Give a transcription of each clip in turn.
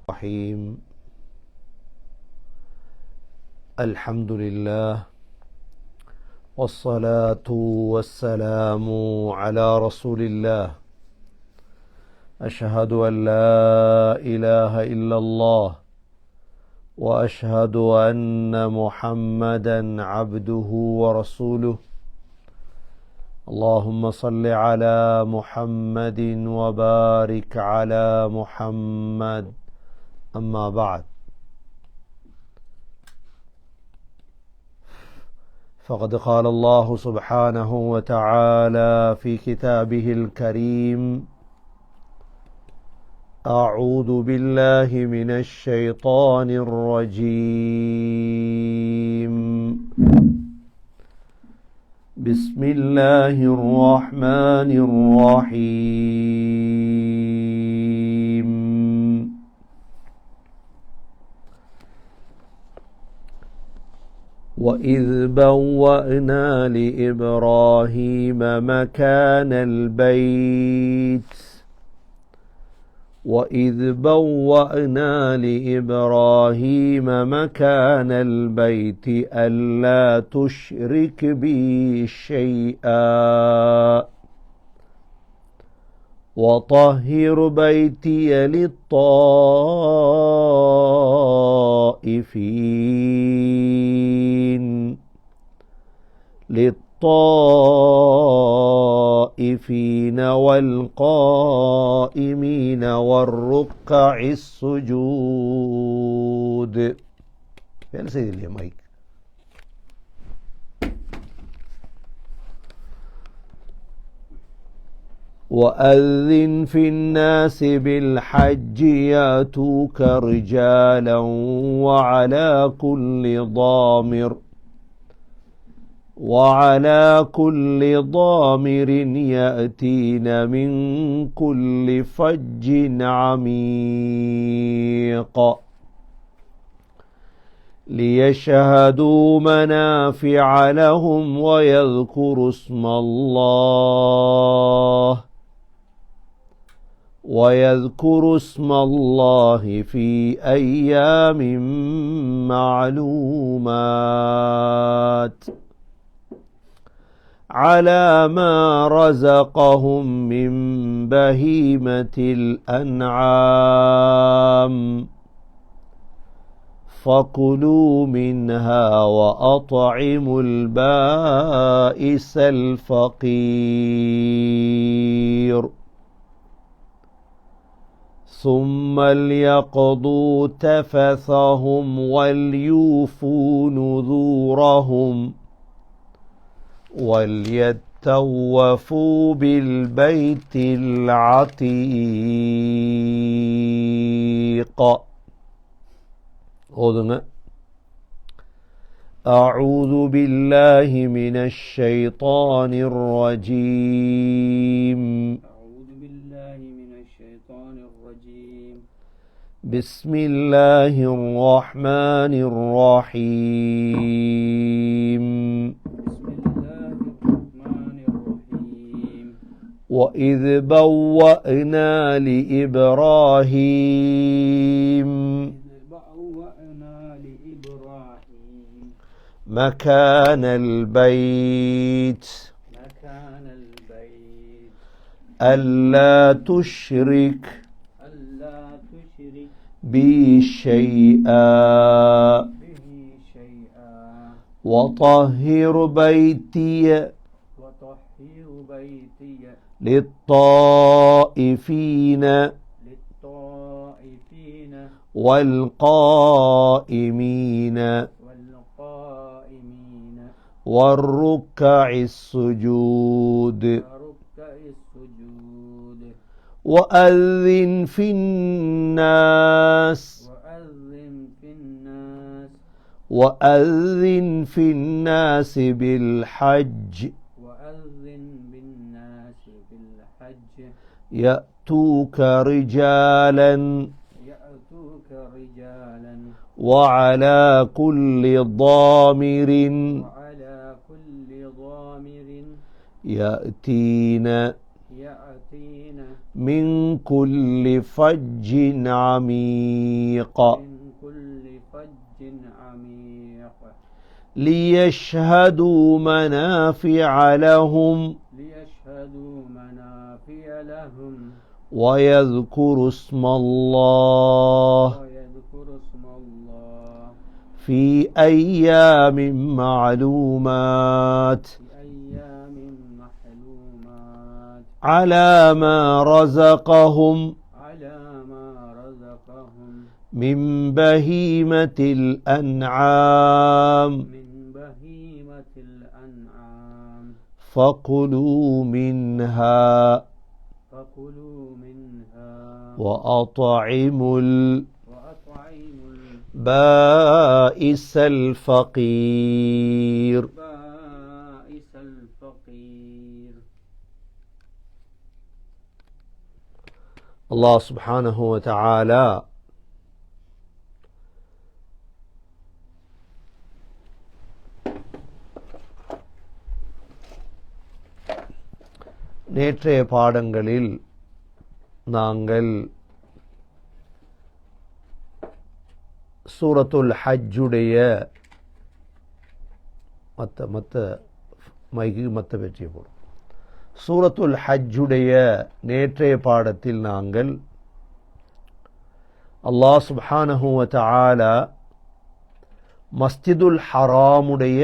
الرحيم. الحمد لله والصلاة والسلام على رسول الله. أشهد أن لا إله إلا الله وأشهد أن محمدا عبده ورسوله. اللهم صل على محمد وبارك على محمد. أما بعد، فقد قال الله سبحانه وتعالى في كتابه الكريم: أعوذ بالله من الشيطان الرجيم. بسم الله الرحمن الرحيم. وإذ بوأنا لإبراهيم مكان البيت ألا تشرك بي شيئا وطهر بيتي للطائفين والقائمين والركع السجود. يا سيدي اللي مايك. وأذن في الناس بالحج يأتوك رجالا وعلى كل ضامر يأتين من كل فج عميق ليشهدوا منافع لهم ويذكروا اسم الله في أيام معلومات على ما رزقهم من بهيمة الأنعام فكلوا منها وأطعموا البائس الفقير ثم ليقضوا تفثهم وليوفوا نذورهم وليطوفوا بالبيت العتيق. أعوذ بالله من الشيطان الرجيم. بسم الله الرحمن الرحيم. وإذ بوأنا لإبراهيم مكان البيت ألا تشرك بي شيئا وطهر بيتي للطائفين والقائمين والركع السجود. وأذن في الناس بالحج يأتوك رجالا وعلى كل ضامر يأتين من كل فج عميق ليشهدوا منافع لهم ويذكروا اسم الله في أيام معلومات على ما رزقهم من بهيمة الأنعام فكلوا منها وأطعموا البائس الفقير. அல்லாஹ் சுப்ஹானஹு வ தஆலா நேற்றைய பாடங்களில் நாங்கள் சூரத்துல் ஹஜ்ஜுடைய சூரத்துல் ஹஜ்ஜுடைய நேற்றைய பாடத்தில் நாங்கள் அல்லாஹ் சுப்ஹானஹு வ தஆலா மஸ்ஜிதுல் ஹராமுடைய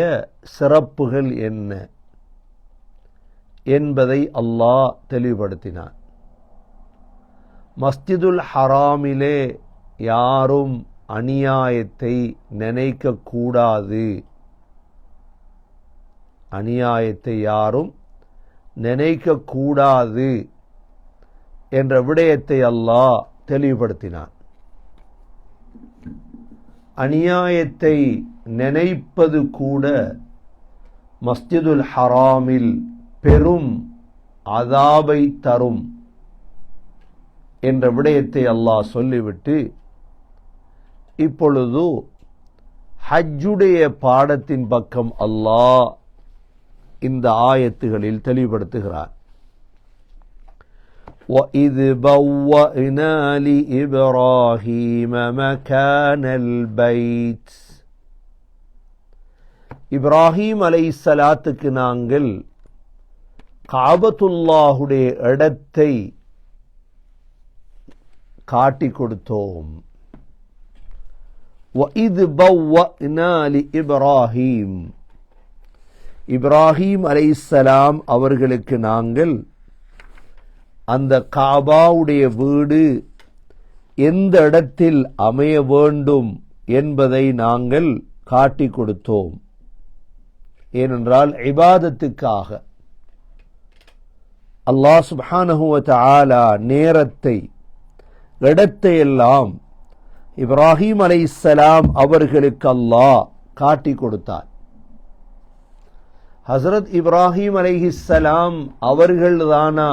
சிறப்புகள் என்ன என்பதை அல்லாஹ் தெளிவுபடுத்தினார். மஸ்ஜிதுல் ஹராமிலே யாரும் அநியாயத்தை நினைக்கக்கூடாது, அநியாயத்தை யாரும் நினைக்கக்கூடாது என்ற விடயத்தை அல்லாஹ் தெளிவுபடுத்தினார். அநியாயத்தை நினைப்பது கூட மஸ்ஜிதுல் ஹராமில் பெரும் அதாபை தரும் என்ற விடயத்தை அல்லாஹ் சொல்லிவிட்டு இப்பொழுது ஹஜ்ஜுடைய பாடத்தின் பக்கம் அல்லாஹ் இந்த ஆயத்துகளில் தெளிவுபடுத்துகிறார். وَإِذْ بَوَّأْنَا لِإِبْرَاهِيمَ مَكَانَ الْبَيْتِ இப்ராஹீம் அலைஹிஸ்ஸலாத்துக்கு நாங்கள் காபத்துல்லாஹுடைய இடத்தை காட்டிக் கொடுத்தோம். وَإِذْ بَوَّأْنَا لِإِبْرَاهِيمَ இப்ராஹீம் அலைஹிஸ்ஸலாம் அவர்களுக்கு நாங்கள் அந்த காபாவுடைய வீடு எந்த இடத்தில் அமைய வேண்டும் என்பதை நாங்கள் காட்டிக் கொடுத்தோம். ஏனென்றால் இபாதத்துக்காக அல்லாஹ் சுப்ஹானஹு வ தஆலா நேரத்தை இடத்தை எல்லாம் இப்ராஹீம் அலைஹிஸ்ஸலாம் அவர்களுக்கு அல்லாஹ் காட்டிக் கொடுத்தார். ஹஸ்ரத் இப்ராஹீம் அலைஹிஸ்ஸலாம் அவர்கள்தானா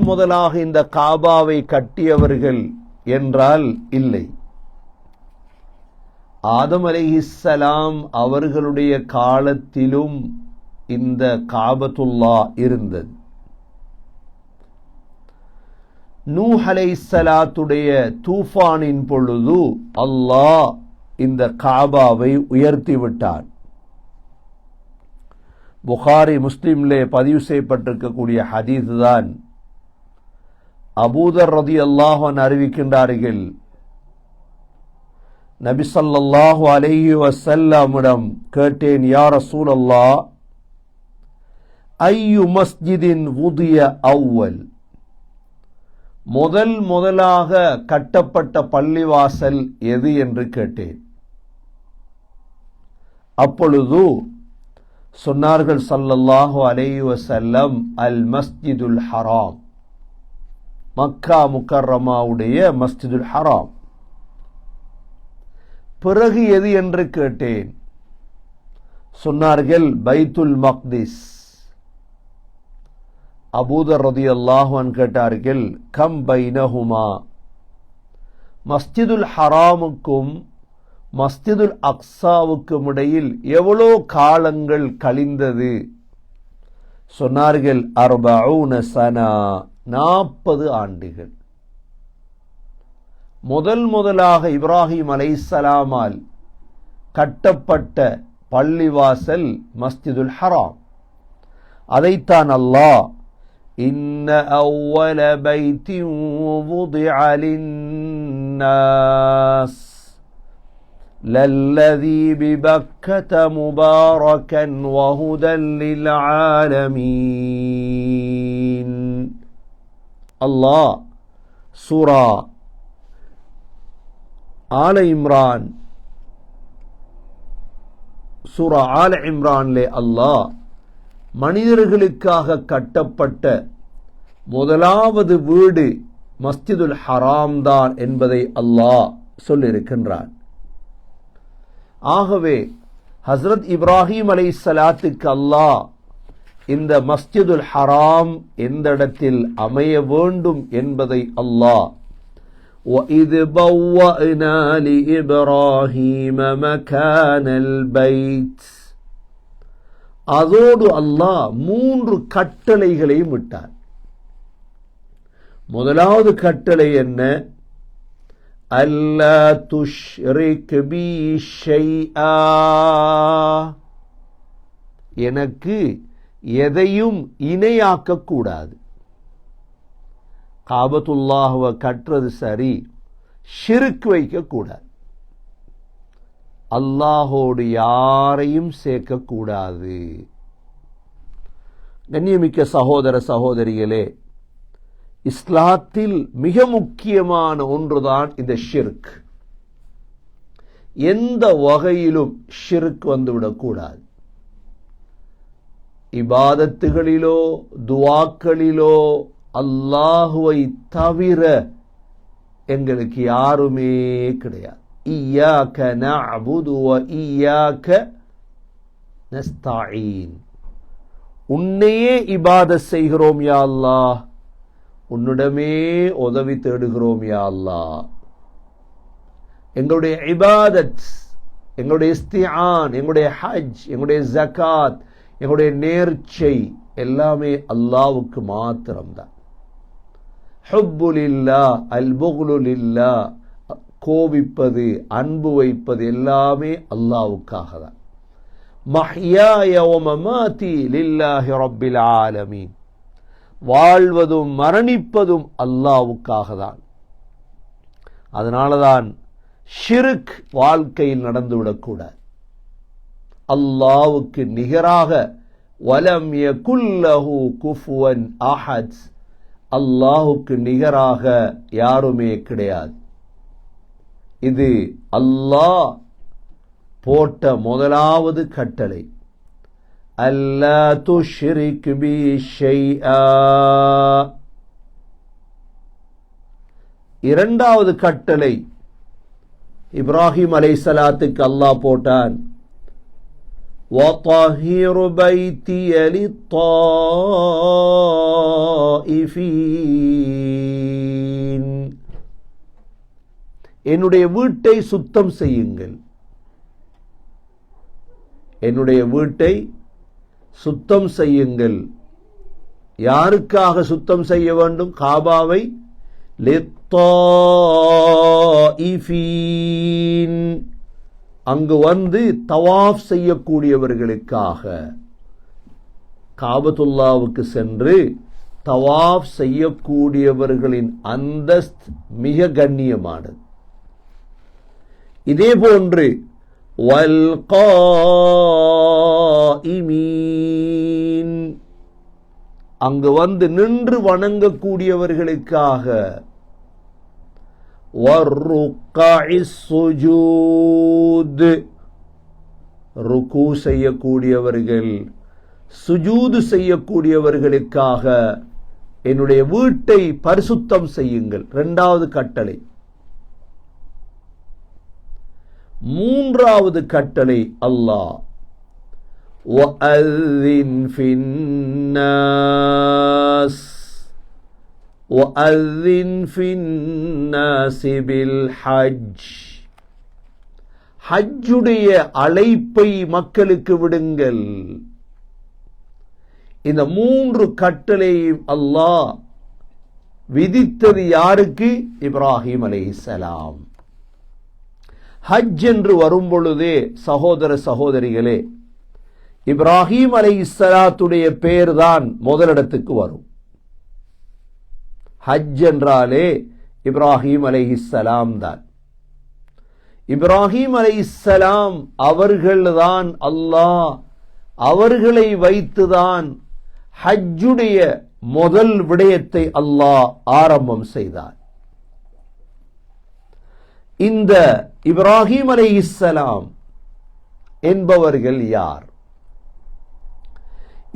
முதலாக இந்த காபாவை கட்டியவர்கள் என்றால் இல்லை. ஆதம் அலைஹிஸ்ஸலாம் அவர்களுடைய காலத்திலும் இந்த காபத்துல்லா இருந்தது. நூஹ் அலைஹிஸ்ஸலாத்துடைய தூஃபானின் பொழுது அல்லாஹ் இந்த காபாவை உயர்த்தி விட்டார். புகாரி முஸ்லிம்லே பதிவு செய்யப்பட்டிருக்கக்கூடிய ஹதீஸ் தான். அபூதர் ரலியல்லாஹு அன்ஹு அறிவிக்கின்றார்கள், நபி ஸல்லல்லாஹு அலைஹி வஸல்லமிடம் கேட்டேன், யா ரசூலல்லாஹ், ஐயு மஸ்ஜிதின் வுதிய அவ்வல், முதலாக கட்டப்பட்ட பள்ளிவாசல் எது என்று கேட்டேன். அப்பொழுது சொன்னார்கள் ஸல்லல்லாஹு அலைஹி வஸல்லம், அல் மஸ்ஜிதுல் ஹராம், மக்கா முக்கர்ரமாவுடைய மஸ்ஜிதுல் ஹராம். பிறகு எது என்று கேட்டேன். சொன்னார்கள் பைத்துல் மக்திஸ். அபூதர் ரலியல்லாஹு அன்ஹு கேட்டார்கள், கம் பைனஹுமா, மஸ்ஜிதுல் ஹராமுக்கும் மஸ்ஜிதுல் அக்ஸாவுக்கும் இடையில் எவ்வளோ காலங்கள் கழிந்தது? சொன்னார்கள் 40 சனா, 40 ஆண்டுகள். முதலாக இப்ராஹிம் அலைஹிஸ்ஸலாமால் கட்டப்பட்ட பள்ளிவாசல் மஸ்ஜிதுல் ஹராம். அதைத்தான் அல்லாஹ் இன்ன அவ்வல பைத்தின் வுதிஅ லின்னாஸ் லல்லதி பிபக்கத முபாரகன் வஹுதன் லில் ஆலமீன். அல்லாஹ் சூரா ஆல இம்ரான்லே அல்லாஹ் மனிதர்களுக்காக கட்டப்பட்ட முதலாவது வீடு மஸ்ஜிதுல் ஹராம் தான் என்பதை அல்லாஹ் சொல்லியிருக்கின்றான். ஆகவே ஹஸ்ரத் இப்ராஹிம் அலைஹிஸ்ஸலாத்துக்கு அல்லாஹ் இந்த மஸ்ஜிதுல் ஹராம் எந்த இடத்தில் அமைய வேண்டும் என்பதை அல்லாஹ் وَإِذْ بَوَّأْنَا لِإِبْرَاهِيمَ مَكَانَ الْبَيْتِ அதோடு அல்லாஹ் 3 கட்டளைகளையும் விட்டார். முதலாவது கட்டளை என்ன? அல்லா துஷ்ரிக் பி ஷைஆ, எனக்கு எதையும் இணையாக்க கூடாது. காபத்துல்லாஹ்வை கற்றது சரி, ஷிர்க் வைக்க கூடாது. அல்லாஹோடு யாரையும் சேர்க்கக்கூடாது. கண்ணியமிக்க சகோதர சகோதரிகளே, இஸ்லாத்தில் மிக முக்கியமான ஒன்றுதான் இந்த ஷிர்க். எந்த வகையிலும் ஷிர்க் வந்துவிடக்கூடாது. இபாதத்துகளிலோ துஆக்களிலோ அல்லாஹுவை தவிர எங்களுக்கு யாருமே கிடையாது. இய்யாக நஅபுது வ இய்யாக நஸ்தஈன். உன்னையே இபாதத் செய்கிறோம் யா அல்லாஹ், உன்னிடமே உதவி தேடுகிறோம் யா அல்லாஹ். எங்களுடைய இபாதத், எங்களுடைய இஸ்திஆன், எங்களுடைய ஹஜ், எங்களுடைய ஜகாத், எங்களுடைய நேர்ச்சை எல்லாமே அல்லாஹ்வுக்கு மாத்திரம்தான். ஹுப்பு லில்லாஹ், அல் புக்லு லில்லாஹ், கோபிப்பது அன்பு வைப்பது எல்லாமே அல்லாஹ்வுக்காக தான். மஹ்யாய வ மமாதி லில்லாஹி ரப்பில் ஆலமீன். வாழ்வதும் மரணிப்பதும் அல்லாஹ்வுக்காக தான். அதனாலதான் ஷிர்க் வாழ்க்கையில் நடந்துவிடக்கூடாது. அல்லாஹ்வுக்கு நிகராக வலம் யகுல் லஹு குஃபுவன் அஹத், அல்லாஹ்வுக்கு நிகராக யாருமே கிடையாது. இது அல்லாஹ் போட்ட முதலாவது கட்டளை. அல்லா துஷ்ரிக் பி ஷைஆ. இரண்டாவது கட்டளை இப்ராஹிம் அலைஹிஸ்ஸலாத்துக்கு அல்லாஹ் போட்டான். وَطَهِّرْ بَيْتِيَ لِلطَّائِفِينَ. என்னுடைய வீட்டை சுத்தம் செய்யுங்கள். என்னுடைய வீட்டை சுத்தம் செய்யுங்கள். யாருக்காக சுத்தம் செய்ய வேண்டும்? காபாவை. லித்தாயிஃபீன், அங்கு வந்து தவாஃப் செய்யக்கூடியவர்களுக்காக. காபத்துல்லாவுக்கு சென்று தவாஃப் செய்யக்கூடியவர்களின் அந்தஸ்து மிக கண்ணியமானது. இதே போன்று வல் காயிமீன், அங்கு வந்து நின்று வணங்கக்கூடியவர்களுக்காக. வர்ருக்காஇஸ் சுஜூத், ருக்கு செய்யக்கூடியவர்கள், சுஜூது செய்யக்கூடியவர்களுக்காக என்னுடைய வீட்டை பரிசுத்தம் செய்யுங்கள். இரண்டாவது கட்டளை. மூன்றாவது கட்டளை அல்லாஹ் وَأَذِّنْ فِي النَّاسِ وَأَذِّنْ فِي النَّاسِ بِالْحَجِّ. ஹஜ்ஜுடைய அழைப்பை மக்களுக்கு விடுங்கள். இந்த மூன்று கட்டளையும் அல்லாஹ் விதித்தது யாருக்கு? இப்ராஹிம் அலைஹிஸ்ஸலாம். ஹஜ் என்று வரும் பொழுதே சகோதர சகோதரிகளே, இப்ராஹிம் அலைஹிஸ்ஸலாத்துடைய பெயர் தான் முதலிடத்துக்கு வரும். ஹஜ் என்றாலே இப்ராஹிம் அலைஹிஸ்ஸலாம் தான். இப்ராஹிம் அலைஹிஸ்ஸலாம் அவர்கள்தான் அல்லாஹ் அவர்களை வைத்துதான் ஹஜ்ஜுடைய முதல் விடயத்தை அல்லாஹ் ஆரம்பம் செய்தார். இந்த இப்ராஹிம் அலைஹிஸ்ஸலாம் என்பவர்கள் யார்?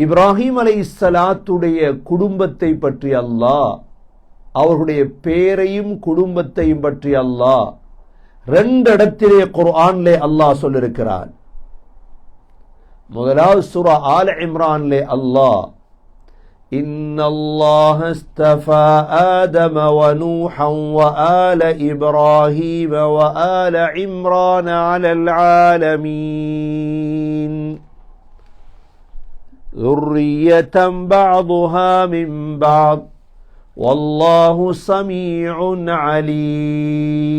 இப்ராஹிம் அலைஹிஸ்ஸலாத்துடைய குடும்பத்தை பற்றி அல்லாஹ், அவர்களுடைய பேரையும் குடும்பத்தையும் பற்றி அல்லாஹ் ரெண்டு இடத்திலே குர்ஆனிலே அல்லாஹ் சொல்லிருக்கிறான். முதலாவது சூரா ஆல் இம்ரானிலே அல்லாஹ், இன்னல்லாஹ அஸ்தஃபா ஆதம வ நூஹன் வ ஆல இப்ராஹீம வ ஆல இம்ரான அலல் ஆலமீன் ذُرِّيَّةً بَعْضُهَا مِنْ بَعْضٍ وَاللَّهُ سَمِيعٌ عَلِيمٌ.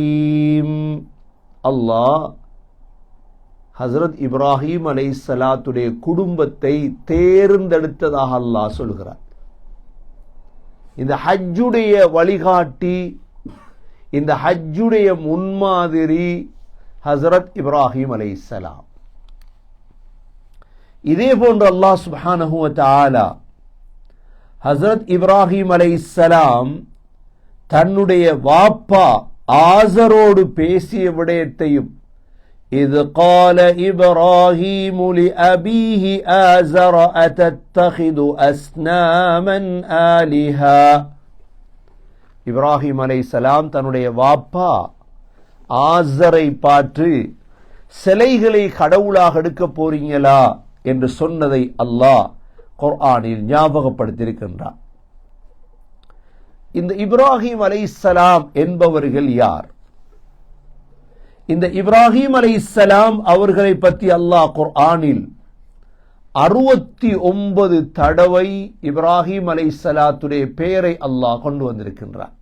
அல்லாஹ் ஹஸ்ரத் இப்ராஹிம் அலைஹிஸ்ஸலாத்துடைய குடும்பத்தை தேர்ந்தெடுத்ததாக அல்லாஹ் சொல்கிறார். இந்த ஹஜ்ஜுடைய வழிகாட்டி, இந்த ஹஜ்ஜுடைய முன்மாதிரி ஹஸ்ரத் இப்ராஹிம் அலைஹிஸ்ஸலாம். இதே போன்று அல்லாஹ் சுப்ஹானஹு வ தஆலா ஹஸ்ரத் இப்ராஹிம் அலைஹிஸ்ஸலாம் தன்னுடைய வாப்பா ஆசரோடு பேசிய விடயத்தையும், إذ قال إبراهيم لأبيه آزر أتتخذ أصناما آلهة. இப்ராஹிம் அலைஹிஸ்ஸலாம் தன்னுடைய வாப்பா ஆசரை பார்த்து சிலைகளை கடவுளாக எடுக்க போறீங்களா என்று சொன்னதை அல்லாஹ் குர்ஆனில் ஞாபகப்படுத்தியிருக்கின்றார். இந்த இப்ராஹிம் அலைஹிஸ்ஸலாம் என்பவர்கள் யார்? இந்த இப்ராஹிம் அலைஹிஸ்ஸலாம் அவர்களை பற்றி அல்லாஹ் குர்ஆனில் 69 தடவை இப்ராஹிம் அலைஹிஸ்ஸலாத்துடைய பெயரை அல்லாஹ் கொண்டு வந்திருக்கின்றார்.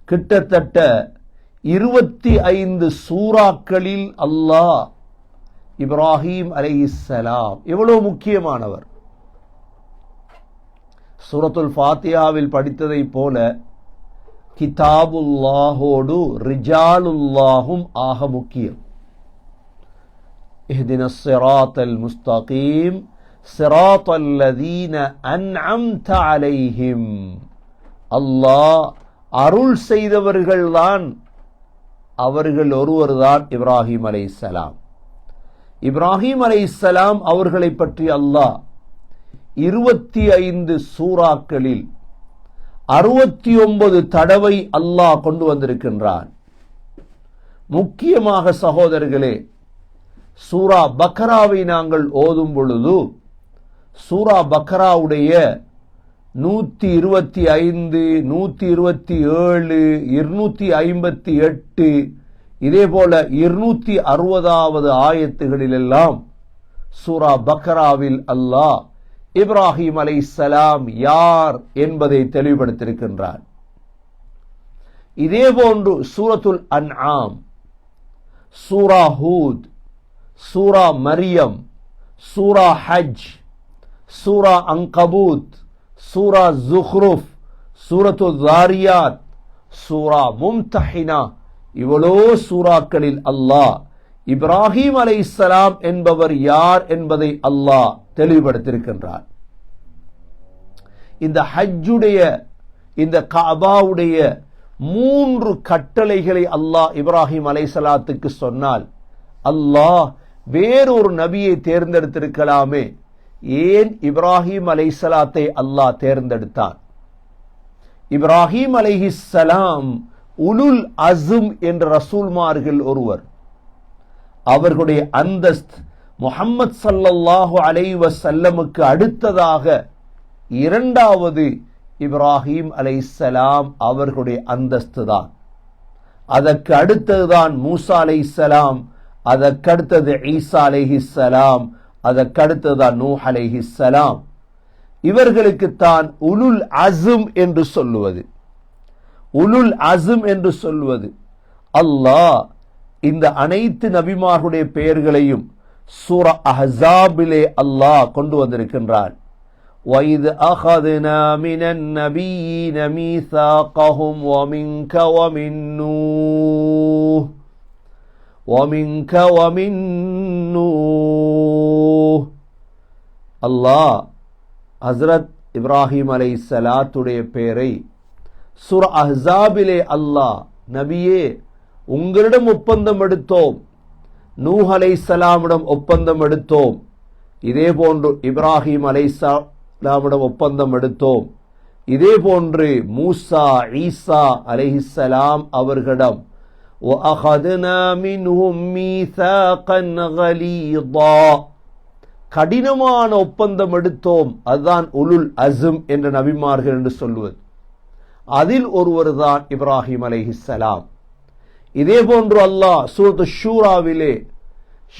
கிட்டத்தட்ட 25 சூறாக்களில் அல்லாஹ் இப்ராஹிம் அலைஹிஸ்ஸலாம் எவ்வளவு முக்கியமானவர். சூரத்துல் ஃபாத்திஹாவில் படித்ததை போல கிதாபுல்லாஹோடு ரிஜாலுல்லாஹும் ஆக முக்கியம். இஹ்தினஸ் ஸிராத்தல் முஸ்தகீம் ஸிராத்தல் லதீன அன்அம்த அலைஹிம். அல்லாஹ் அருள் செய்தவர்கள்தான், அவர்கள் ஒருவர்தான் இப்ராஹிம் அலைஹிஸ்ஸலாம். இப்ராஹிம் அலைஹிஸ்ஸலாம் அவர்களை பற்றி அல்லாஹ் 25 சூறாக்களில் 69 தடவை அல்லாஹ் கொண்டு வந்திருக்கின்றான். முக்கியமாக சகோதரர்களே, சூரா பக்ராவை நாங்கள் ஓதும் பொழுது சூரா பக்ராவுடைய 125, 127, 258 இதே போல 260வது ஆயத்துகளிலெல்லாம் சூரா பக்ராவில் அல்லாஹ் இப்ராஹிம் அலைஹிஸ்ஸலாம் யார் என்பதை தெளிவுபடுத்தியிருக்கின்றார். இதே போன்று சூரத்துல் அன்ஆம், சூரா ஹூத், சூரா மரியம், சூரா ஹஜ், சூரா அன்கபூத், சூரா ஜுஹ்ருஃப், சூரத்துல் தாரியாத், சூரா மும்தஹினா, இவ்வளோ சூறாக்களில் அல்லாஹ் இப்ராஹிம் அலைஹிஸ்ஸலாம் என்பவர் யார் என்பதை அல்லாஹ் தெளிவுபடுத்தியிருக்கின்றார். இந்த ஹஜ்ஜுடைய, இந்த கஅபாவுடைய 3 கட்டளைகளை அல்லாஹ் இப்ராஹிம் அலைஹிஸ்ஸலாத்துக்கு சொன்னால், அல்லாஹ் வேறொரு நபியை தேர்ந்தெடுத்திருக்கலாமே, ஏன் இப்ராஹிம் அலைஹிஸ்ஸலாத்தை அல்லாஹ் தேர்ந்தெடுத்தான்? இப்ராஹிம் அலைஹிஸ்ஸலாம் உலுல் அஸ்ம் என்ற ரசூல்மார்கள் ஒருவர். அவர்களுடைய அந்தஸ்த் முஹம்மத் ஸல்லல்லாஹு அலைஹி வஸல்லமுக்கு அடுத்ததாக இரண்டாவது இப்ராஹிம் அலைஹிஸ்ஸலாம் அவர்களுடைய அந்தஸ்து தான். அதற்கு அடுத்ததுதான் மூசா அலைஹிஸ்ஸலாம், அதற்கடுத்தது ஈசா அலைஹிஸ்ஸலாம், அதற்கடுத்ததுதான் நூஹ் அலைஹிஸ்ஸலாம். இவர்களுக்குத்தான் உலுல் அஸ்ம் என்று சொல்லுவது. உலுல் அஸ்ம் என்று சொல்வது. அல்லாஹ் இந்த அனைத்து நபிமார்களுடைய பெயர்களையும் சூரா அஹ்ஸாபிலே அல்லாஹ் கொண்டு வந்திருக்கின்றான். وَإِذْ أَخَذْنَا مِنَ النَّبِيِّينَ مِيثَاقَهُمْ وَمِنْكَ وَمِنْ نُوحٍ அல்லாஹ் ஹஸ்ரத் இப்ராஹிம் அலைஹிஸ்ஸலாத்துடைய பெயரை சூரா அஹ்ஸாபிலே அல்லாஹ், நபியே உங்களிடம் ஒப்பந்தம் எடுத்தோம், நூஹ் அலைஹிஸ்ஸலாமிடம் ஒப்பந்தம் எடுத்தோம், இதே போன்று இப்ராஹிம் அலைஹிஸ்ஸலாமிடம் ஒப்பந்தம் எடுத்தோம், இதே போன்று மூசா ஈசா அலைஹிஸ்ஸலாம் அவர்களிடம் وَأَخَذْنَا مِنْهُمْ مِيثَاقًا غَلِيظًا கடினமான ஒப்பந்தம் எடுத்தோம். அதுதான் உலுல் அஸ்ம் என்ற நபிமார்கள் என்று சொல்வது. அதில் ஒருவர் தான் இப்ராஹிம் அலைஹிஸ்ஸலாம். இதே போன்று அல்லாஹ் சூரத்து ஷூராவிலே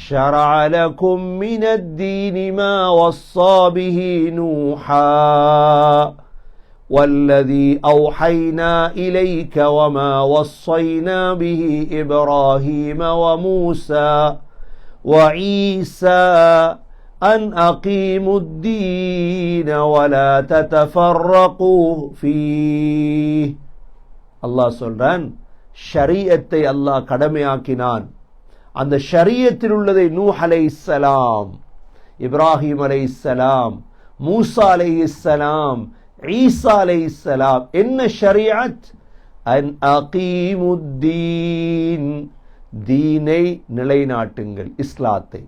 شَرَعَ لَكُم مِّنَ الدِّينِ مَا وَصَّى بِهِ نُوحًا وَالَّذِي أَوْحَيْنَا إِلَيْكَ وَمَا وَصَّيْنَا بِهِ إِبْرَاهِيمَ وَمُوسَى وَعِيسَى أَنْ أَقِيمُوا الدِّينَ وَلَا تَتَفَرَّقُوا فِيهِ அல்லாஹ் சொல்றான், ஷரீஅத்தை அல்லாஹ் கடமையாக்கினான். அந்த ஷரீஅத்தில் உள்ளதை நூஹ் அலைஹிஸ்ஸலாம், இப்ராஹிம் அலைஹிஸ்ஸலாம், மூசா அலைஹிஸ்ஸலாம், ஈசா அலைஹிஸ்ஸலாம் என்ன ஷரீஅத்? அன் அகீமுத்தீன், தீனை நிலைநாட்டுங்கள், இஸ்லாத்தை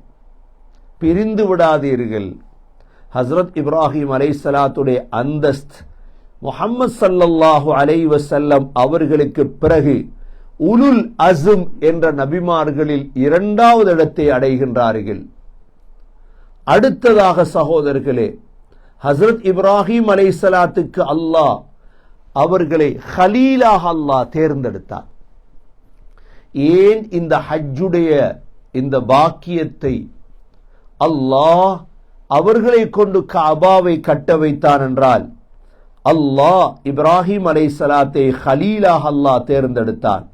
பிரிந்து விடாதீர்கள். ஹஸ்ரத் இப்ராஹிம் அலைஹிஸ்ஸலாத்துடைய அந்தஸ்த் முஹம்மது ஸல்லல்லாஹு அலைஹி வஸல்லம் அவர்களுக்கு பிறகு உலுல் அஸ்ம் என்ற நபிமார்களில் இரண்டாவது இடத்தை அடைகின்றார்கள். அடுத்ததாக சகோதரர்களே, ஹஸ்ரத் இப்ராஹிம் அலைஹிஸ்ஸலாத்துக்கு அல்லாஹ் அவர்களை ஹலீலாக அல்லாஹ் தேர்ந்தெடுத்தார். ஏன் இந்த ஹஜ்ஜுடைய இந்த பாக்கியத்தை அல்லாஹ் அவர்களை கொண்டு கஅபாவை கட்ட வைத்தான் என்றால், அல்லாஹ் இப்ராஹிம் அலைஹிஸ்ஸலாத்தை ஹலீலாக அல்லாஹ் தேர்ந்தெடுத்தான்.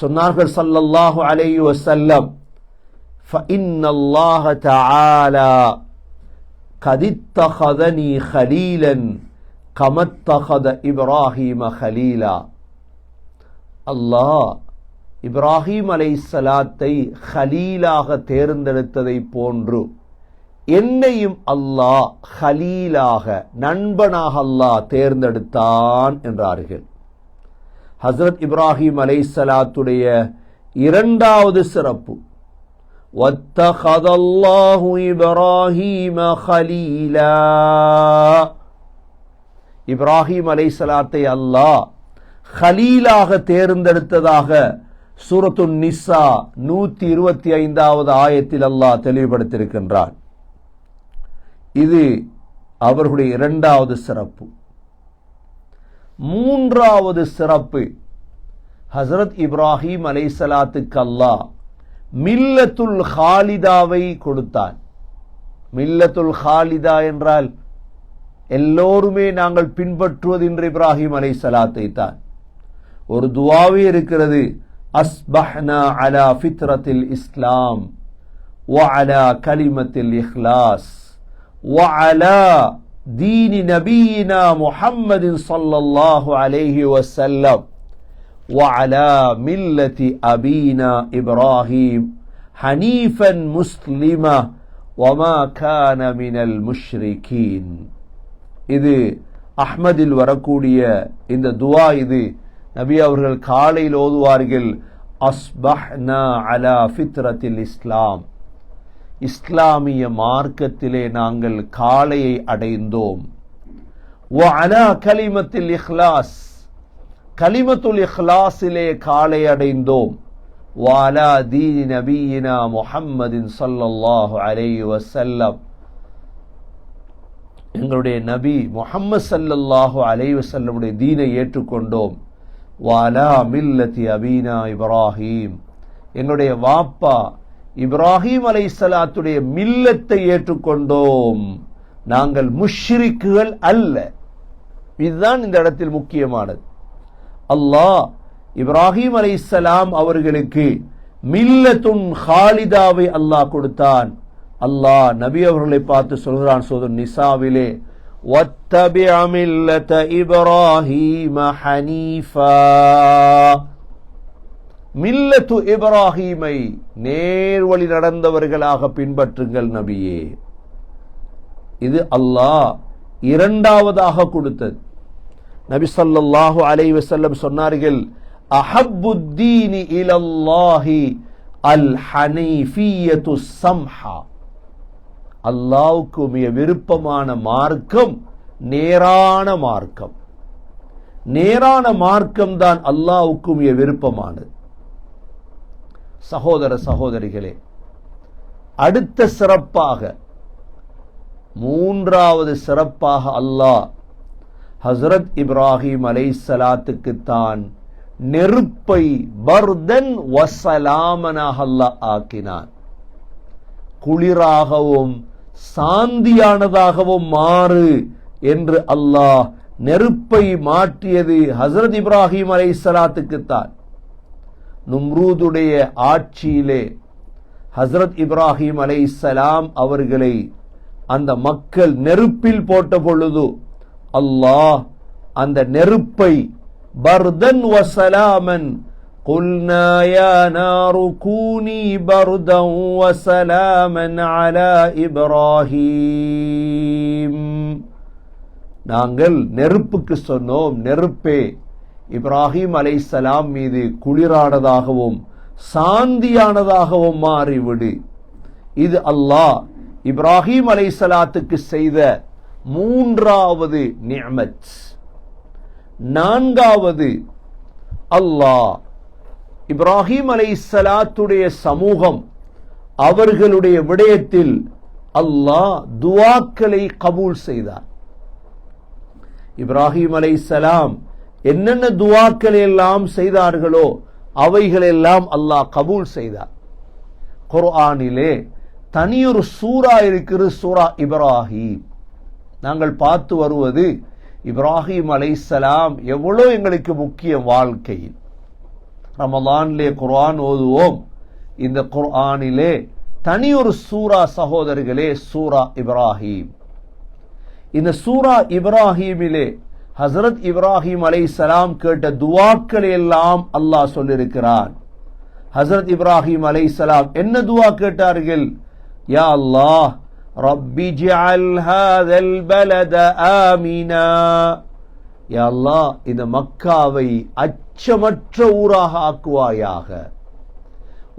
சொன்னார்கள் ஸல்லல்லாஹு அலைஹி வஸல்லம், فإن الله تعالى قد اتخذني خليلا كما اتخذ إبراهيم خليلا. அல்லாஹ் இப்ராஹிம் அலைஹிஸ்ஸலாத்தை ஹலீலாக தேர்ந்தெடுத்ததை போன்று என்னையும் அல்லாஹ் ஹலீலாக, நண்பனாக அல்லாஹ் தேர்ந்தெடுத்தான் என்றார்கள். ஹஸ்ரத் இப்ராஹிம் அலைஹிஸ்ஸலாத்துடைய இரண்டாவது சிறப்பு, وَاتَّخَذَ اللَّهُ إِبْرَاهِيمَ خَلِيلًا. இப்ராஹிம் அலைஹிஸ்ஸலாத்தை அல்லாஹ் ஹலீலாக தேர்ந்தெடுத்ததாக சூரத்து நிசா 125வது ஆயத்தில் அல்லாஹ் தெளிவுபடுத்தியிருக்கின்றான். இது அவர்களுடைய இரண்டாவது சிறப்பு. மூன்றாவது சிறப்பு, ஹஸ்ரத் இப்ராஹிம் அலைஹிஸ்ஸலாத்துக்கு அல்லாஹ் மில்லத்துல் ஹாலிதாவை கொடுத்தான். மில்லத்துல் ஹாலிதா என்றால் எல்லோருமே நாங்கள் பின்பற்றுவது என்று இப்ராஹிம் அலைஹிஸ்ஸலாத்தை தான். ஒரு துஆவே இருக்கிறது, அஸ்பஹ்னா அலா ஃபித்ரத்தில் இஸ்லாம் வ அலா கலிமத்தில் இஹ்லாஸ் வ அலா தீனி நபியினா முஹம்மதின் ஸல்லல்லாஹு அலைஹி வஸல்லம் வ அலா மில்லதி அபீனா இப்ராஹிம் ஹனீஃபன் முஸ்லிமா வ மா கான மினல் முஷ்ரிகீன். இது அஹ்மதில் வரக்கூடிய இந்த துஆ. இது நபி அவர்கள் காலையில் ஓதுவார்கள், அஸ்பஹ்னா அலா ஃபித்ரத்தில் இஸ்லாம், இஸ்லாமிய மார்க்கத்திலே நாங்கள் காலையை அடைந்தோம். வ அலா கலிமத்தில் இஹ்லாஸ், கலிமத்துல் இஹ்லாஸிலே காலை அடைந்தோம். வ அலா தீனி நபியினா முஹம்மதின் ஸல்லல்லாஹு அலைஹி வஸல்லம், எங்களுடைய நபி முஹம்மது ஸல்லல்லாஹு அலைஹி வஸல்லமுடைய தீனை ஏற்றுக்கொண்டோம். வ அலா மில்லதி அபீனா இப்ராஹிம், எங்களுடைய வாப்பா இப்ராஹிம் அலைஹிஸ்ஸலாத்துடைய மில்லத்தை ஏற்றுக்கொண்டோம். நாங்கள் முஷ்ரிக்குகள் அல்ல. இதுதான் இந்த இடத்தில் முக்கியமானது. அல்லாஹ் இப்ராஹிம் அலைஹிஸ்ஸலாம் அவர்களுக்கு மில்லத்துன் ஹாலிதாவை அல்லாஹ் கொடுத்தான். அல்லாஹ் நபி அவர்களை பார்த்து சொல்கிறான் சூரா நிசாவிலே, வத்தபிஅ மில்லத இப்ராஹீம ஹனீஃபா. மில்லத்து இப்ராஹீமை நேர்வழி நடந்தவர்களாக பின்பற்றுங்கள் நபியே. இது அல்லாஹ் இரண்டாவதாக கொடுத்தது. நபி ஸல்லல்லாஹு அலைஹி வஸல்லம் சொன்னார்கள், அஹப்புத்தீனி இலல்லாஹி அல் ஹனீஃபிய்யத்து ஸம்ஹா. அல்லாஹ்வுக்கு மிக விருப்பமான மார்க்கம் நேரான மார்க்கம். நேரான மார்க்கம் தான் அல்லாஹ்வுக்கு மிக விருப்பமானது. சகோதர சகோதரிகளே, அடுத்த சிறப்பாக மூன்றாவது சிறப்பாக அல்லாஹ் ஹஸ்ரத் இப்ராஹிம் அலைஹிஸ்ஸலாத்துக்கு தான் நெருப்பை பர்தன் வசலாமனாக அல்லாஹ் ஆக்கினான். குளிராகவும் சாந்தியானதாகவும் மாறு என்று அல்லாஹ் நெருப்பை மாற்றியது ஹஸ்ரத் இப்ராஹிம் அலைஹிஸ்ஸலாத்துக்கு தான். நும்ரூதுடைய ஆட்சியிலே ஹஸ்ரத் இப்ராஹிம் அலைஹிஸ்ஸலாம் அவர்களை அந்த மக்கள் நெருப்பில் போட்ட பொழுது அல்லாஹ் அந்த நெருப்பை பர்தன் வசலாமன் குல்னா யா நாரு கூனி பர்தன் வசலாமன் அலா இப்ராஹீம். நாங்கள் நெருப்புக்கு சொன்னோம், நெருப்பே இப்ராஹிம் அலைஹிஸ்ஸலாம் மீது குளிரானதாகவும் சாந்தியானதாகவும் மாறிவிடு. இது அல்லாஹ் இப்ராஹிம் அலைஹிஸ்ஸலாத்துக்கு செய்த மூன்றாவது நிஅமத். நான்காவது, அல்லாஹ் இப்ராஹிம் அலைஹிஸ்ஸலாத்துடைய சமூகம் அவர்களுடைய விடயத்தில் அல்லாஹ் துஆக்களை கபூல் செய்தார். இப்ராஹிம் அலைஹிஸ்ஸலாம் என்னென்ன துஆக்களை எல்லாம் செய்தார்களோ அவைகளெல்லாம் அல்லாஹ் கபூல் செய்தார். குர்ஆனிலே தனியொரு சூரா இருக்கிறது, சூரா இப்ராஹிம். நாங்கள் பார்த்து வருவது இப்ராஹிம் அலைஹிஸ்ஸலாம் எவ்வளோ எங்களுக்கு முக்கிய வாழ்க்கையில். ரமலானிலே குர்ஆன் ஓதுவோம். இந்த குர்ஆனிலே தனியொரு சூரா சகோதரர்களே, சூரா இப்ராஹிம். இந்த சூரா இப்ராஹிமிலே ஹஸ்ரத் இப்ராஹிம் அலைஹிஸ்ஸலாம் கேட்ட துஆக்களை எல்லாம் அல்லாஹ் சொல்லியிருக்கிறான். ஹஸ்ரத் இப்ராஹிம் அலைஹிஸ்ஸலாம் என்ன துஆ கேட்டார்கள்? யா அல்லாஹ் ரப்பி ஜஅல் ஹாதல் பலத ஆமினா. யா அல்லாஹ் இந்த மக்காவை அச்சமற்ற ஊராக ஆக்குவாயாக.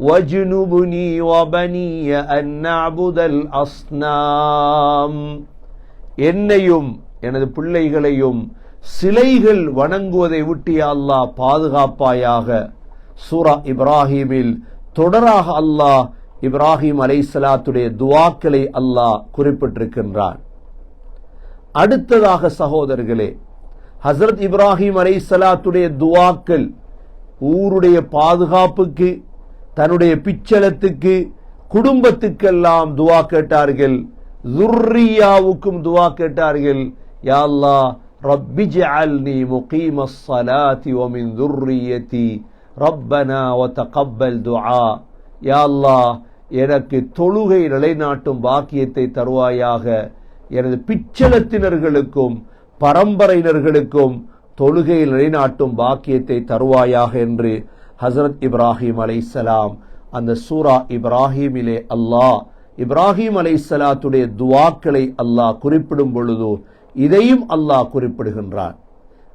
வஜ்னுபுனி வபனிய அன் நஅபுதல் அஸ்னாம். என்னையும் எனது பிள்ளைகளையும் சிலைகள் வணங்குவதை விட்டு யா அல்லாஹ் பாதுகாப்பாயாக. சூரா இப்ராஹிமில் தொடராக அல்லாஹ் இப்ராஹிம் அலைஹிஸ்ஸலாத்துடைய துஆக்களை அல்லாஹ் குறிப்பிட்டிருக்கின்றான். அடுத்ததாக சகோதரர்களே, ஹஸ்ரத் இப்ராஹிம் அலைஹிஸ்ஸலாத்துடைய துஆக்கள் ஊருடைய பாதுகாப்புக்கு, தன்னுடைய பிச்சலத்துக்கு, குடும்பத்துக்கெல்லாம் துஆ கேட்டார்கள். ذُرِّيَّாவுக்கும் துஆ கேட்டார்கள். யா அல்லாஹ் ரப்பி ஜஅல்னி முகீமஸ் ஸலாத்தி வ மின் ذُرِّيَّتِي ரப்பனா வ தகப்பல் துஆ. யா அல்லாஹ் எனக்கு தொழுகை நிலைநாட்டும் பாக்கியத்தை தருவாயாக. எனது பிச்சலத்தினர்களுக்கும் பரம்பரையினர்களுக்கும் தொழுகை நிலைநாட்டும் பாக்கியத்தை தருவாயாக என்று ஹஸ்ரத் இப்ராஹிம் அலைஹிஸ்ஸலாம் அந்த சூரா இப்ராஹிமிலே அல்லாஹ் இப்ராஹிம் அலைஹிஸ்ஸலாத்துடைய துஆக்களை அல்லாஹ் குறிப்பிடும் பொழுது இதையும் அல்லாஹ் குறிப்பிடுகின்றான்.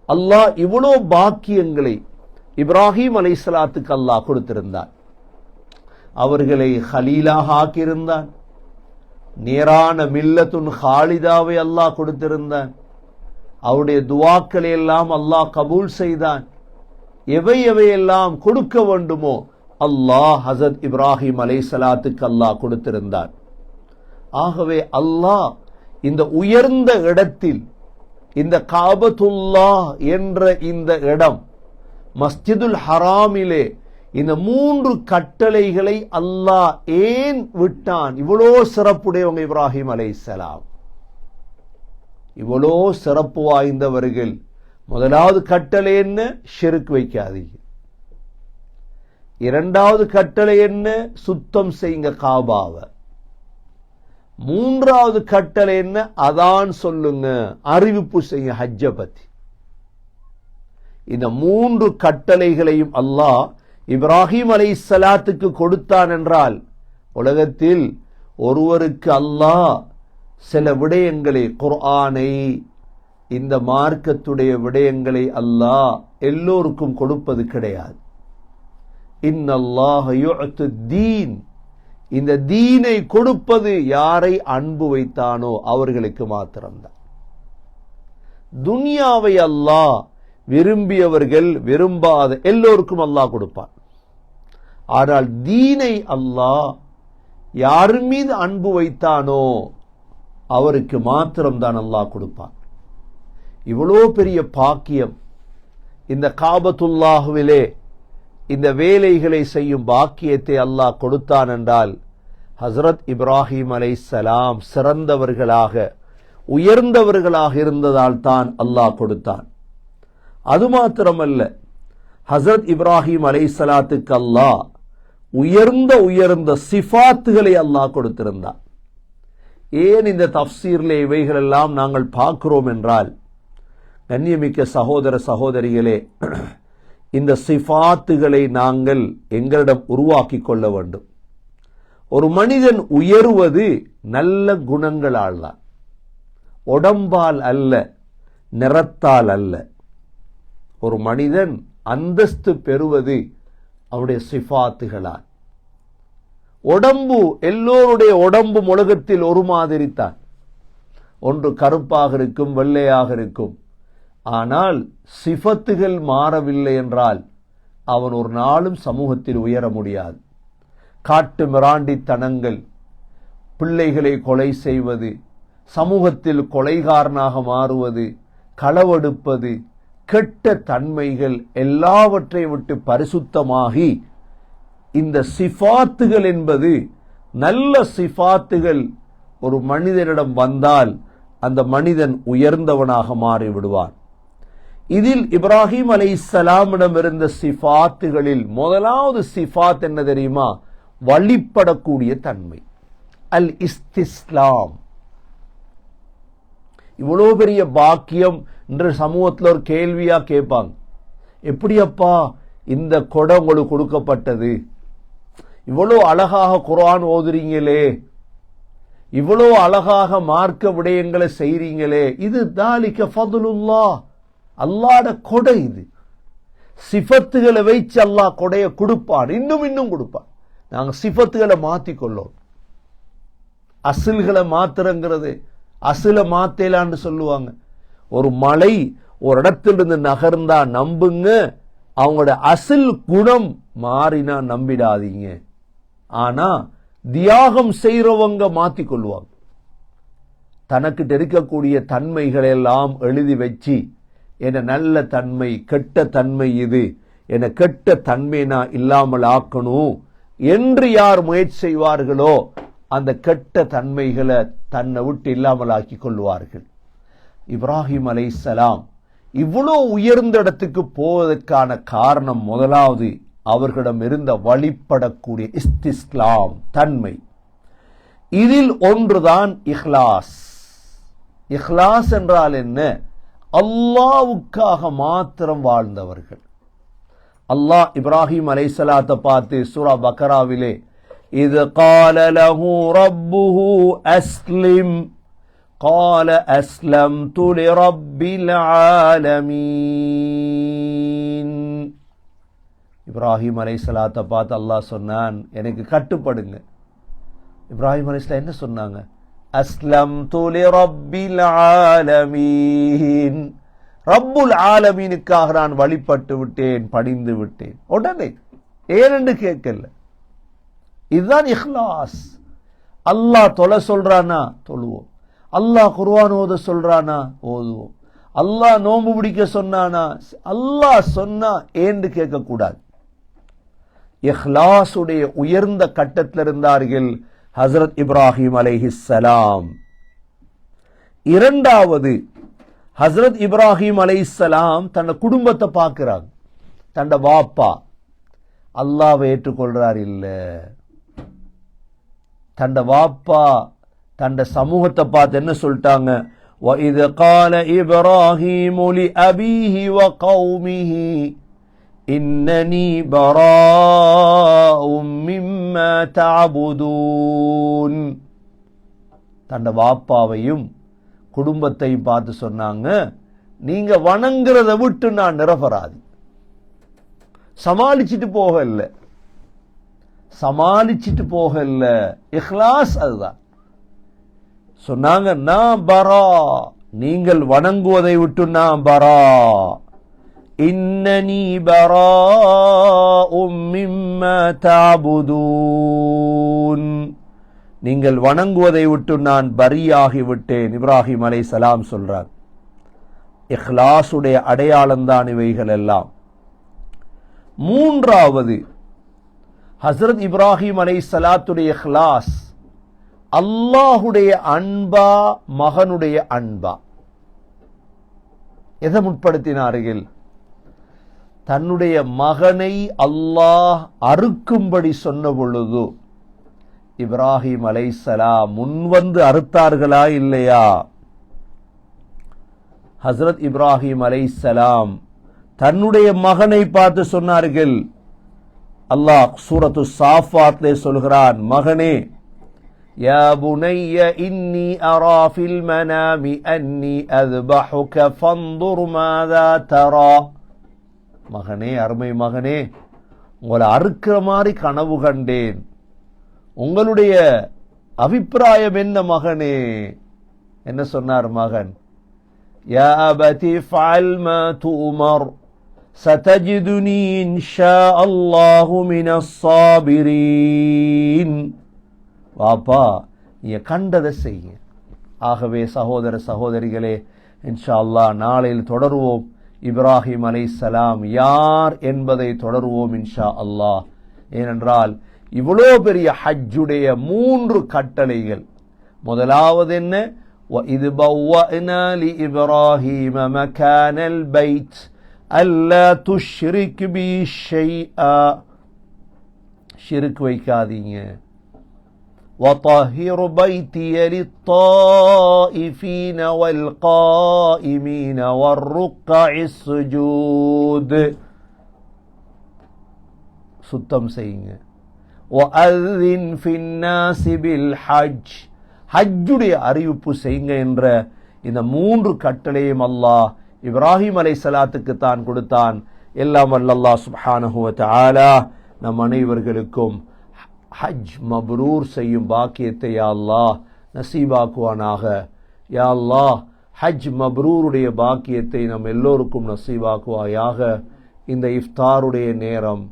அல்லாஹ் இவ்வளோ பாக்கியங்களை இப்ராஹிம் அலைஹிஸ்ஸலாத்துக்கு அல்லாஹ் கொடுத்திருந்தான். அவர்களை ஹலீலாக ஆக்கியிருந்தான். நேரான மில்லத்துன் ஹாலிதாவை அல்லாஹ் கொடுத்திருந்தான். அவருடைய துஆக்களை எல்லாம் அல்லாஹ் கபூல் செய்தான். எவையெல்லாம் கொடுக்க வேண்டுமோ அல்லாஹ் ஹஸரத் இப்ராஹிம் அலைஹிஸ்ஸலாத்துக்கு அல்லாஹ் கொடுத்திருந்தான். ஆகவே அல்லாஹ் இந்த உயர்ந்த இடத்தில், இந்த காபத்துல்லாஹ் என்ற இந்த இடம், மஸ்ஜிதுல் ஹராமிலே இந்த 3 கட்டளைகளை அல்லாஹ் ஏன் விட்டான்? இவ்வளோ சிறப்புடையவங்க இப்ராஹிம் அலைஹிஸ்ஸலாம். இவ்வளோ சிறப்பு வாய்ந்தவர்கள். முதலாவது கட்டளை என்ன? ஷிர்க் வைக்காதீங்க. இரண்டாவது கட்டளை என்ன? சுத்தம் செய்யுங்க காபாவை. மூன்றாவது கட்டளை என்ன? அதான் சொல்லுங்க, அறிவிப்பு செய்யுங்க ஹஜ்ஜை பத்தி. இந்த மூன்று கட்டளைகளையும் அல்லாஹ் இப்ராஹிம் அலைஹிஸ்ஸலாத்துக்கு கொடுத்தான் என்றால், உலகத்தில் ஒருவருக்கு அல்லாஹ் சில விடயங்களை, குர்ஆனை, இந்த மார்க்கத்துடைய விடயங்களை அல்லாஹ் எல்லோருக்கும் கொடுப்பது கிடையாது. இன்னல்லாஹ யுஅத்து தீன், இந்த தீனை கொடுப்பது யாரை அன்பு வைத்தானோ அவர்களுக்கு மாத்திரம்தான். துனியாவை அல்லாஹ் விரும்பியவர்கள், விரும்பாத எல்லோருக்கும் அல்லாஹ் கொடுப்பான். ஆனால் தீனை அல்லாஹ் யார் மீது அன்பு வைத்தானோ அவருக்கு மாத்திரம்தான் அல்லாஹ் கொடுப்பான். இவ்வளோ பெரிய பாக்கியம் இந்த காபத்துல்லாஹ்விலே இந்த வேலைகளை செய்யும் பாக்கியத்தை அல்லாஹ் கொடுத்தான் என்றால், ஹஸ்ரத் இப்ராஹிம் அலைஹிஸ்ஸலாம் சிறந்தவர்களாக, உயர்ந்தவர்களாக இருந்ததால் தான் அல்லாஹ் கொடுத்தான். அது மாத்திரமல்ல, ஹஸ்ரத் இப்ராஹிம் அலைஹிஸ்ஸலாத்துக்கு அல்லாஹ் உயர்ந்த உயர்ந்த சிஃபாத்துகளை அல்லாஹ் கொடுத்திருந்தார். ஏன் இந்த தஃப்சீரிலே இவைகளெல்லாம் நாங்கள் பார்க்கிறோம் என்றால், கண்ணியமிக்க சகோதர சகோதரிகளே, இந்த சிஃபாத்துகளை நாங்கள் எங்களிடம் உருவாக்கி கொள்ள வேண்டும். ஒரு மனிதன் உயர்வது நல்ல குணங்களால் தான், உடம்பால் அல்ல, நிறத்தால் அல்ல. ஒரு மனிதன் அந்தஸ்து பெறுவது அவருடைய சிஃபாத்துகளால். உடம்பு, எல்லோருடைய உடம்பு உலகத்தில் ஒரு மாதிரி தான். ஒன்று கருப்பாக இருக்கும், வெள்ளையாக இருக்கும். ஆனால் சிஃபத்துகள் மாறவில்லை என்றால் அவன் ஒரு நாளும் சமூகத்தில் உயர முடியாது. காட்டு மிராண்டித்தனங்கள், பிள்ளைகளை கொலை செய்வது, சமூகத்தில் கொலைகாரனாக மாறுவது, களவெடுப்பது, கெட்ட தன்மைகள் எல்லாவற்றை விட்டு பரிசுத்தமாகி இந்த சிஃபாத்துகள் என்பது, நல்ல சிஃபாத்துகள் ஒரு மனிதனிடம் வந்தால் அந்த மனிதன் உயர்ந்தவனாக மாறிவிடுவான். இதில் இப்ராஹிம் அலைஹிஸ்ஸலாமிடம் இருந்த சிஃபாத்துகளில் முதலாவது சிஃபாத் என்ன தெரியுமா? வழிபடக்கூடிய தன்மை, அல் இஸ்திஸ்லாம். இவ்வளோ பெரிய பாக்கியம் இன்று சமூகத்தில் ஒரு கேள்வியா கேட்பாங்க, எப்படியப்பா இந்த கொடை உங்களுக்கு கொடுக்கப்பட்டது? இவ்வளோ அழகாக குர்ஆன் ஓதுறீங்களே, இவ்வளோ அழகாக மார்க்க விடயங்களை செய்றீங்களே, இது தாலிக ஃபதுலுல்லாஹ், அல்லாஹ்வுடைய கொடை. இது சிஃபத்துகளை வைச்சு அல்லாஹ் கொடையை கொடுப்பான், இன்னும் இன்னும் கொடுப்பான். நாங்கள் சிஃபத்துகளை மாற்றிக்கொள்ளோம். அசில்களை மாத்திரங்கிறது, அசில மாத்தேலான்னு சொல்லுவாங்க. ஒரு மலை ஒரு இடத்திலிருந்து நகர்ந்தா நம்புங்க, அவங்களோட அசில் குணம் மாறினா நம்பிடாதீங்க. ஆனா தியாகம் செய்றவங்க மாத்திக்கொள்வாங்க. தனக்கிட்ட இருக்கக்கூடிய தன்மைகளை எல்லாம் எழுதி வச்சு, என நல்ல தன்மை, கெட்ட தன்மை இது, என கெட்ட தன்மை நான் இல்லாமல் ஆக்கணும் என்று யார் முயற்சி செய்வார்களோ அந்த கெட்ட தன்மைகளை தன்னை விட்டு இல்லாமல் ஆக்கி கொள்வார்கள். இப்ராஹிம் அலைஹிஸ்ஸலாம் இவ்வளோ உயர்ந்த இடத்துக்கு போவதற்கான காரணம், முதலாவது அவர்களிடம் இருந்த வழிபடக்கூடிய இஸ்திஸ்லாம் தன்மை. இதில் ஒன்றுதான் இஹ்லாஸ். இஹ்லாஸ் என்றால் என்ன? அல்லாஹ்வுக்காக மாத்திரம் வாழ்ந்தவர்கள். அல்லாஹ் இப்ராஹிம் அலைஹிஸ்ஸலாத்தை பார்த்து சூரா பக்கராவிலே, இது قال له ربه أسلم قال أسلمت لرب العالمين. இப்ராஹிம் அலைஹிஸ்ஸலாத்தை பார்த்து அல்லாஹ் சொன்னான், எனக்கு கட்டுப்படுங்க. இப்ராஹிம் அலைஹிஸ்ஸலாம் என்ன சொன்னாங்க? அஸ்லம்து லிரப்பில் ஆலமீன், ரப்புல் ஆலமீனுக்காக நான் வழிபட்டு விட்டேன், பணிந்து விட்டேன். உடனே ஏனென்று கேட்கல. இதுதான் இஹ்லாஸ். அல்லாஹ் தொலை சொல்றானா தொழுவோம், அல்லாஹ் குர்ஆன் ஓத சொல்றானா ஓதுவோம், அல்லாஹ் நோன்பு பிடிக்க சொன்னானா, அல்லாஹ் சொன்னா ஏன்னு கேட்கக்கூடாது. இஹ்லாஸுடைய உயர்ந்த கட்டத்தில் இருந்தார்கள் ஹஸ்ரத் இப்ராஹிம் அலைஹிஸ்ஸலாம். இரண்டாவது ஹஸ்ரத் இப்ராஹிம் அலைஹிஸ்ஸலாம் தன்னை குடும்பத்தை பார்க்கிறாங்க. தண்ட வாப்பா அல்லாஹ்வை ஏற்றுக்கொள்றார் இல்ல, தண்ட வாப்பா தண்ட சமூகத்தை பார்த்து என்ன சொல்லிட்டாங்க? وَإِذْ قَالَ إِبْرَاهِيمُ لِأَبِيهِ وَقَوْمِهِ إِنَّنِي بَرَاءٌ مِّمَّا تَعْبُدُونَ. தண்ட வாப்பாவையும் குடும்பத்தையும் பார்த்து சொன்னாங்க, நீங்க வணங்குறத விட்டு நான் நிரபராதி. சமாளிச்சுட்டு போகல, இஹ்லாஸ். அதுதான் சொன்னாங்க, நான் பரா, நீங்கள் வணங்குவதை விட்டு நான் பரா. இன்னனி பராஉம் மிம்மா தஅபுதூன், நீங்கள் வணங்குவதை விட்டு நான் பரியாகி விட்டேன். இப்ராஹிம் அலைஹிஸ்ஸலாம் சொல்றார். இஹ்லாஸுடைய அடையாளம்தான் இவைகள் எல்லாம். மூன்றாவது, ஹஸ்ரத் இப்ராஹிம் அலைஹிஸ்ஸலாத்துடைய இஹ்லாஸ் அல்லாஹுடைய அன்பா மகனுடைய அன்பா? எதை முற்படுத்தினார்கள்? தன்னுடைய மகனை அல்லாஹ் அறுக்கும்படி சொன்ன பொழுது இப்ராஹிம் அலைஹிஸ்ஸலாம் முன்வந்து அறுத்தார்களா இல்லையா? ஹஸ்ரத் இப்ராஹிம் அலைஹிஸ்ஸலாம் தன்னுடைய மகனை பார்த்து சொன்னார்கள். அல்லாஹ் சூரத்து சாஃபாத்லே சொல்கிறான், மகனே, யா புனைய இன்னி அரா ஃபில் மனாமி அன்னி அஸ்பஹுக ஃபன்துர் மாதா தரா. மகனே, அருமை மகனே, உங்களை அறுக்கிற மாதிரி கனவு கண்டேன், உங்களுடைய அபிப்பிராயம் என்ன மகனே? என்ன சொன்னார் மகன்? யா அபதி ஃபஅல் மா துமர் சதஜிதுனி இன்ஷா அல்லாஹு மினஸ் சாபிரீன். வாப்பா, நீங்க கண்டதை செய்ய. ஆகவே சகோதர சகோதரிகளே, இன்ஷா அல்லாஹ் நாளையில் தொடருவோம். இப்ராஹிம் அலைஹிஸ்ஸலாம் யார் என்பதை தொடருவோம் இன்ஷா அல்லாஹ். ஏனென்றால் இவ்வளோ பெரிய ஹஜ்ஜுடைய 3 கட்டளைகள். முதலாவது என்ன? وَإِذْ بَوَّأْنَا لِإِبْرَاهِيمَ مَكَانَ الْبَيْتِ أَلَّا تُشْرِكْ بِي شَيْئًا, ஷிர்க் வைக்காதீங்க. وَطَهِّرْ بَيْتِيَ لِلطَّائِفِينَ وَالْقَائِمِينَ وَالرُّكَّعِ السُّجُودِ, சுத்தம் செய்யுங்க. وَأَذِّنْ فِي النَّاسِ بِالْحَجِّ, ஹஜ்ஜுடைய அறிவிப்பு செய்யுங்க என்ற இந்த 3 கட்டளையும் அல்லாஹ் இப்ராஹிம் அலைஹிஸ்ஸலாத்துக்கு தான் கொடுத்தான். எல்லாம் வல்ல அல்லாஹ் சுப்ஹானஹு வ தஆலா நம் அனைவர்களுக்கும் ஹஜ் மப்ரூர் செய்யும் பாக்கியத்தை யா அல்லாஹ் நசீபாக்குவானாக. யா அல்லாஹ், ஹஜ் மப்ரூருடைய பாக்கியத்தை நம் எல்லோருக்கும் நசீபாக்குவாயாக. இந்த இஃப்தாருடைய நேரம்,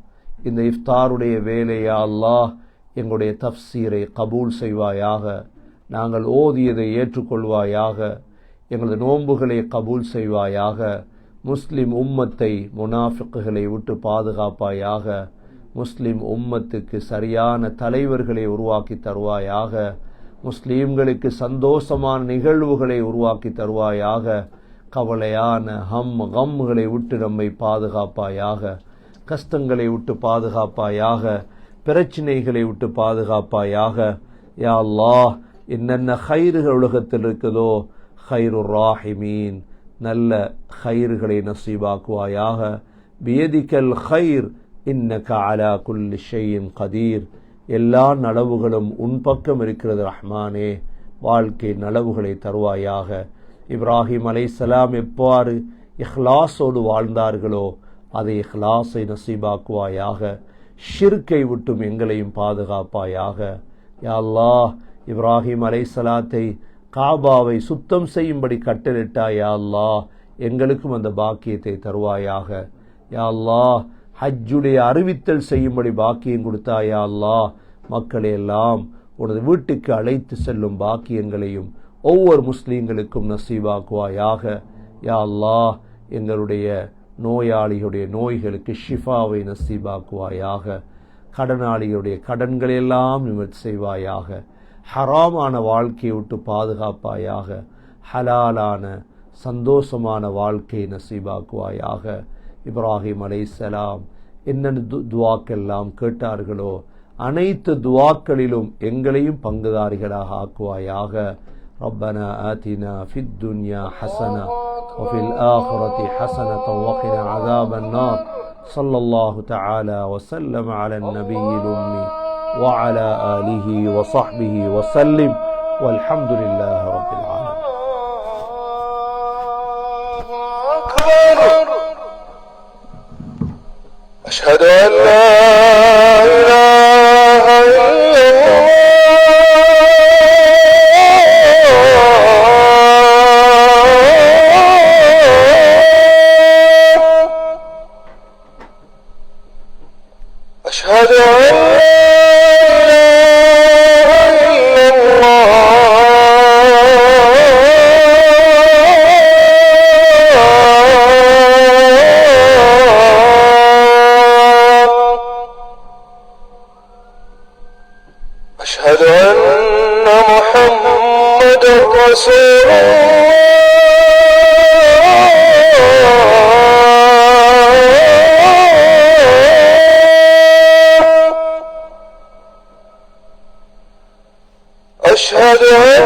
இந்த இஃப்தாருடைய வேலை யா அல்லாஹ் எங்களுடைய தஃப்சீரை கபூல் செய்வாயாக. நாங்கள் ஓதியதை ஏற்றுக்கொள்வாயாக. எங்களது நோன்புகளை கபூல் செய்வாயாக. முஸ்லிம் உம்மத்தை முனாஃபிக்குகளை விட்டு பாதுகாப்பாயாக. முஸ்லிம் உம்மத்துக்கு சரியான தலைவர்களை உருவாக்கி தருவாயாக. முஸ்லீம்களுக்கு சந்தோஷமான நிகழ்வுகளை உருவாக்கி தருவாயாக. கவலையான கம்களை விட்டு நம்மை பாதுகாப்பாயாக. கஷ்டங்களை விட்டு பாதுகாப்பாயாக. பிரச்சினைகளை விட்டு பாதுகாப்பாயாக. யா அல்லாஹ், என்னென்ன ஹைர்கள் உலகத்தில் இருக்குதோ ஹைருர் ராஹிமீன், நல்ல ஹைர்களை நசீபாக்குவாயாக. பியதிக்கல் ஹைர் இன்னக அலா குல்லி ஷைஇன் கதீர், எல்லா நலவுகளும் உன் பக்கம் இருக்கிறது ரஹ்மானே. வாழ்க்கை நலவுகளை தருவாயாக. இப்ராஹிம் அலைஹிஸ்ஸலாம் எவ்வாறு இஹ்லாஸோடு வாழ்ந்தார்களோ அதை இஹ்லாஸை நசீபாக்குவாயாக. ஷிர்கை விட்டும் எங்களையும் பாதுகாப்பாயாக. யா அல்லாஹ், இப்ராஹிம் அலைஹிஸ்ஸலாத்தை காபாவை சுத்தம் செய்யும்படி கட்டளிட்டாய். யா அல்லாஹ், எங்களுக்கும் அந்த பாக்கியத்தை தருவாயாக. யா அல்லாஹ், ஹஜ்ஜுடைய அறிவித்தல் செய்யும்படி பாக்கியம் கொடுத்தாய். யா அல்லாஹ், மக்களை எல்லாம் உனது வீட்டுக்கு அழைத்து செல்லும் பாக்கியங்களையும் ஒவ்வொரு முஸ்லீம்களுக்கும் நசீபாக்குவாயாக. யா அல்லாஹ், எங்களுடைய நோயாளிகளுடைய நோய்களுக்கு ஷிஃபாவை நசீபாக்குவாயாக. கடனாளிகளுடைய கடன்களெல்லாம் நிவர்த்தி செய்வாயாக. ஹராமான வாழ்க்கையை விட்டு பாதுகாப்பாயாக. ஹலாலான சந்தோஷமான வாழ்க்கை நசீபாக்குவாயாக. இப்ராஹிம் அலைஹிஸ்ஸலாம் என்னென்ன துவாக்கெல்லாம் கேட்டார்களோ அனைத்து துவாக்களிலும் எங்களையும் பங்குதாரிகளாக ஆக்குவாயாக. ربنا آتنا في الدنيا حسنة وفي الآخرة حسنة وقنا عذاب النار. صلى الله تعالى وسلم على النبي الأمي وعلى آله وصحبه وسلم والحمد لله رب العالمين. أشهد أن لا إله إلا الله. أشهد أن أشهد أن محمدا رسول الله. أشهد أن